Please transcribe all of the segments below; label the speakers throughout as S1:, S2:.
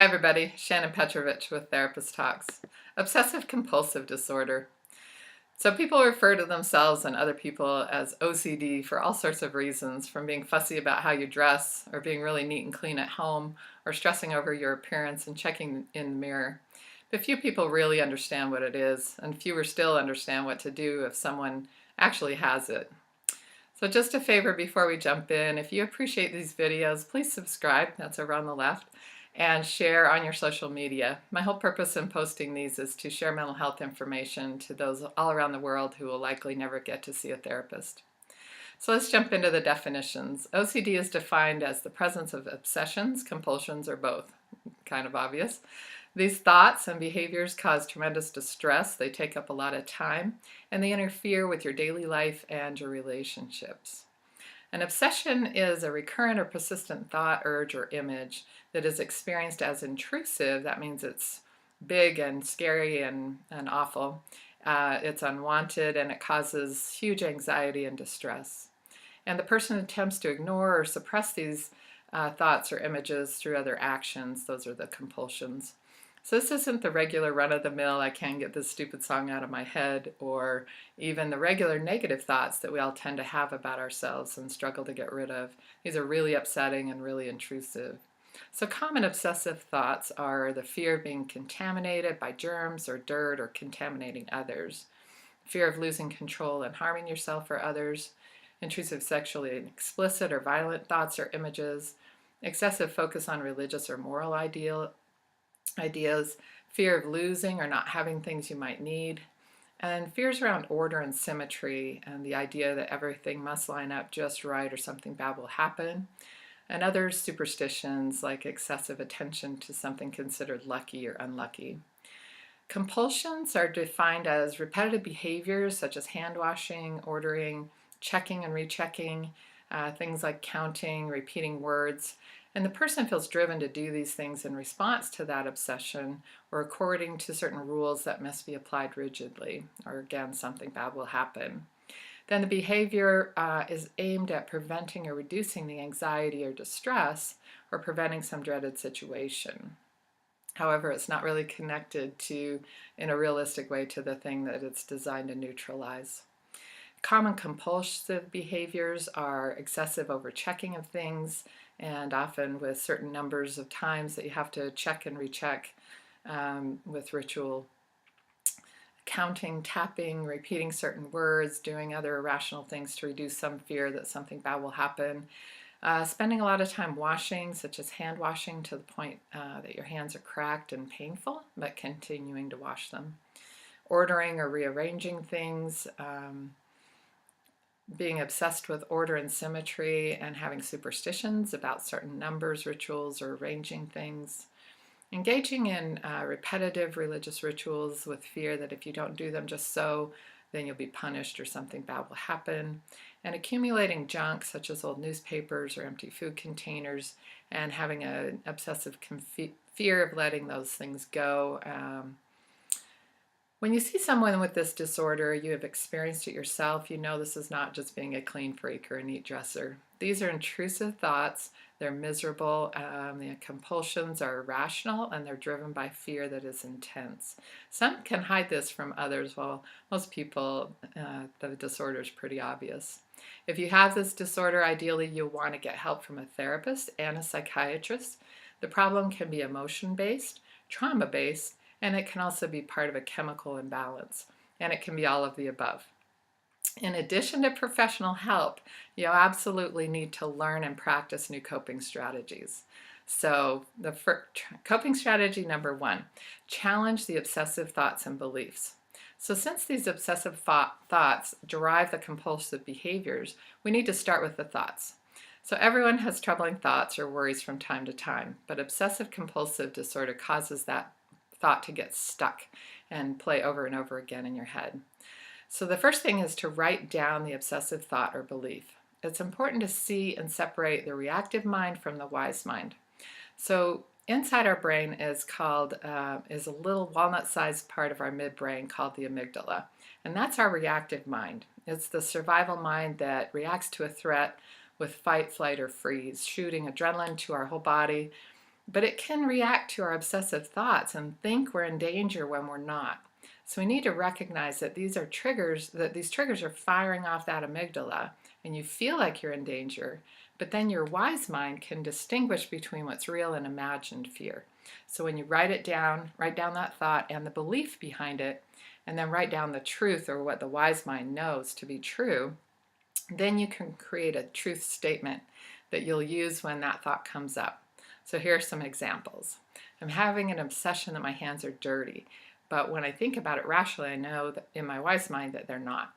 S1: Hi everybody, Shanon Petrovich with Therapist Talks. Obsessive compulsive disorder. So people refer to themselves and other people as OCD for all sorts of reasons, from being fussy about how you dress, or being really neat and clean at home, or stressing over your appearance and checking in the mirror. But few people really understand what it is, and fewer still understand what to do if someone actually has it. So just a favor before we jump in, if you appreciate these videos, please subscribe, that's over on the left, and share on your social media. My whole purpose in posting these is to share mental health information to those all around the world who will likely never get to see a therapist. So let's jump into the definitions. OCD is defined as the presence of obsessions, compulsions, or both. Kind of obvious. These thoughts and behaviors cause tremendous distress, they take up a lot of time, and they interfere with your daily life and your relationships. An obsession is a recurrent or persistent thought, urge, or image that is experienced as intrusive. That means it's big and scary and awful. It's unwanted and it causes huge anxiety and distress. And the person attempts to ignore or suppress these thoughts or images through other actions. Those are the compulsions. So this isn't the regular run-of-the-mill, I can't get this stupid song out of my head, or even the regular negative thoughts that we all tend to have about ourselves and struggle to get rid of. These are really upsetting and really intrusive. So common obsessive thoughts are the fear of being contaminated by germs or dirt or contaminating others, fear of losing control and harming yourself or others, intrusive sexually explicit or violent thoughts or images, excessive focus on religious or moral ideas, fear of losing or not having things you might need, and fears around order and symmetry and the idea that everything must line up just right or something bad will happen, and other superstitions like excessive attention to something considered lucky or unlucky. Compulsions are defined as repetitive behaviors such as hand washing, ordering, checking and rechecking, things like counting, repeating words, and the person feels driven to do these things in response to that obsession or according to certain rules that must be applied rigidly, or again, something bad will happen. Then the behavior is aimed at preventing or reducing the anxiety or distress or preventing some dreaded situation. However, it's not really connected to, in a realistic way, to the thing that it's designed to neutralize. Common compulsive behaviors are excessive overchecking of things, and often with certain numbers of times that you have to check and recheck with ritual. Counting, tapping, repeating certain words, doing other irrational things to reduce some fear that something bad will happen. Spending a lot of time washing, such as hand washing to the point that your hands are cracked and painful, but continuing to wash them. Ordering or rearranging things, being obsessed with order and symmetry and having superstitions about certain numbers, rituals, or arranging things. Engaging in repetitive religious rituals with fear that if you don't do them just so, then you'll be punished or something bad will happen. And accumulating junk such as old newspapers or empty food containers and having an obsessive fear of letting those things go. When you see someone with this disorder, you have experienced it yourself, you know this is not just being a clean freak or a neat dresser. These are intrusive thoughts, they're miserable, the compulsions are irrational, and they're driven by fear that is intense. Some can hide this from others, while most people, the disorder is pretty obvious. If you have this disorder, ideally you'll want to get help from a therapist and a psychiatrist. The problem can be emotion-based, trauma-based, and it can also be part of a chemical imbalance, and it can be all of the above. In addition to professional help, you absolutely need to learn and practice new coping strategies. So the coping strategy number 1, challenge the obsessive thoughts and beliefs. So since these obsessive thoughts derive the compulsive behaviors, we need to start with the thoughts. So everyone has troubling thoughts or worries from time to time, but obsessive compulsive disorder causes that thought to get stuck and play over and over again in your head. So the first thing is to write down the obsessive thought or belief. It's important to see and separate the reactive mind from the wise mind. So inside our brain is a little walnut-sized part of our midbrain called the amygdala, and that's our reactive mind. It's the survival mind that reacts to a threat with fight, flight, or freeze, shooting adrenaline to our whole body, but it can react to our obsessive thoughts and think we're in danger when we're not. So we need to recognize that these triggers are firing off that amygdala, and you feel like you're in danger, but then your wise mind can distinguish between what's real and imagined fear. So when you write down that thought and the belief behind it, and then write down the truth or what the wise mind knows to be true, then you can create a truth statement that you'll use when that thought comes up. So here are some examples. I'm having an obsession that my hands are dirty, but when I think about it rationally, I know that in my wise mind that they're not.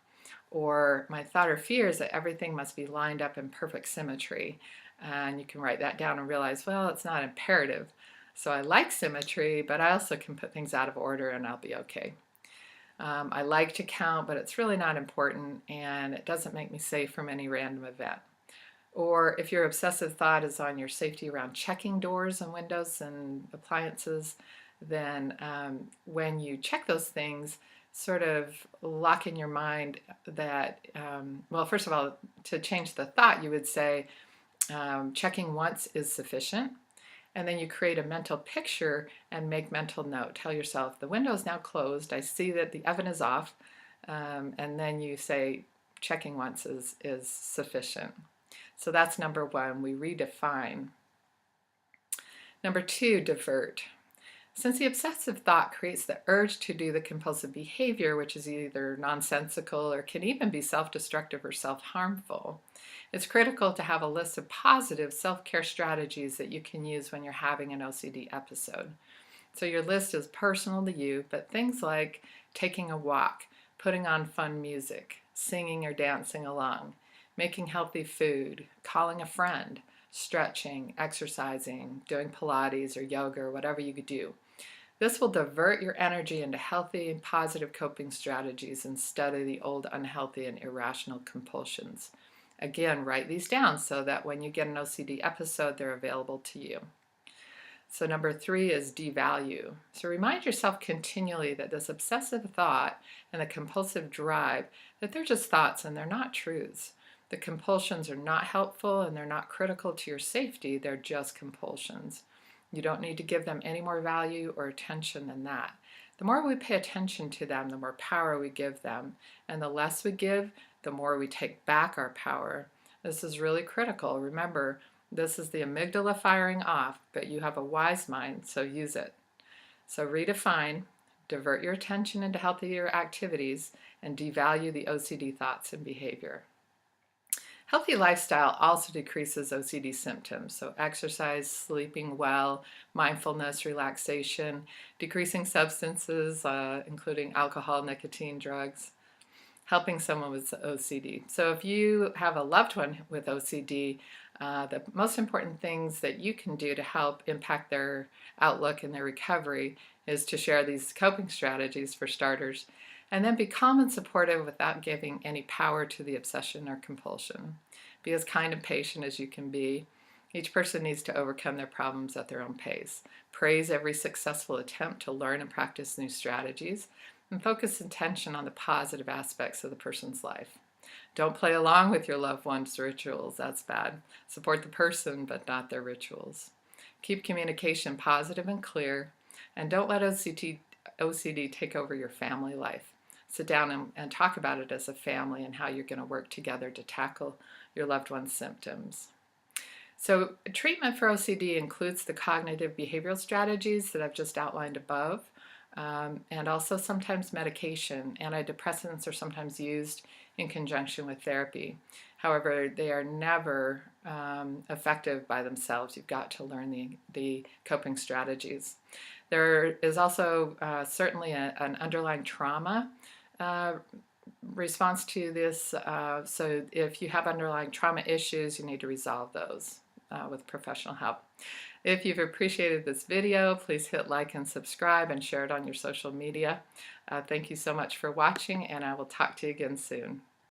S1: Or my thought or fear is that everything must be lined up in perfect symmetry. And you can write that down and realize, well, it's not imperative. So I like symmetry, but I also can put things out of order and I'll be okay. I like to count, but it's really not important, and it doesn't make me safe from any random event. Or if your obsessive thought is on your safety around checking doors and windows and appliances, then when you check those things, sort of lock in your mind that, well, first of all, to change the thought, you would say checking once is sufficient. And then you create a mental picture and make mental note. Tell yourself, the window is now closed. I see that the oven is off. And then you say, checking once is sufficient. So that's number one, we redefine. Number two, divert. Since the obsessive thought creates the urge to do the compulsive behavior, which is either nonsensical or can even be self-destructive or self-harmful, it's critical to have a list of positive self-care strategies that you can use when you're having an OCD episode. So your list is personal to you, but things like taking a walk, putting on fun music, singing or dancing along, making healthy food, calling a friend, stretching, exercising, doing Pilates or yoga or whatever you could do. This will divert your energy into healthy and positive coping strategies instead of the old unhealthy and irrational compulsions. Again, write these down so that when you get an OCD episode, they're available to you. So number three is devalue. So remind yourself continually that this obsessive thought and the compulsive drive, that they're just thoughts and they're not truths. The compulsions are not helpful and they're not critical to your safety, they're just compulsions. You don't need to give them any more value or attention than that. The more we pay attention to them, the more power we give them. And the less we give, the more we take back our power. This is really critical. Remember, this is the amygdala firing off, but you have a wise mind, so use it. So redefine, divert your attention into healthier activities, and devalue the OCD thoughts and behavior. Healthy lifestyle also decreases OCD symptoms, so exercise, sleeping well, mindfulness, relaxation, decreasing substances, including alcohol, nicotine, drugs, helping someone with OCD. So if you have a loved one with OCD, the most important things that you can do to help impact their outlook and their recovery is to share these coping strategies for starters, and then be calm and supportive without giving any power to the obsession or compulsion. Be as kind and patient as you can be. Each person needs to overcome their problems at their own pace. Praise every successful attempt to learn and practice new strategies, and focus attention on the positive aspects of the person's life. Don't play along with your loved one's rituals, that's bad. Support the person, but not their rituals. Keep communication positive and clear, and don't let OCD take over your family life. Sit down and talk about it as a family and how you're going to work together to tackle your loved one's symptoms. So treatment for OCD includes the cognitive behavioral strategies that I've just outlined above, and also sometimes medication. Antidepressants are sometimes used in conjunction with therapy. However, they are never effective by themselves. You've got to learn the coping strategies. There is also certainly an underlying trauma response to this. So if you have underlying trauma issues, you need to resolve those with professional help. If you've appreciated this video, please hit like and subscribe and share it on your social media. Thank you so much for watching, and I will talk to you again soon.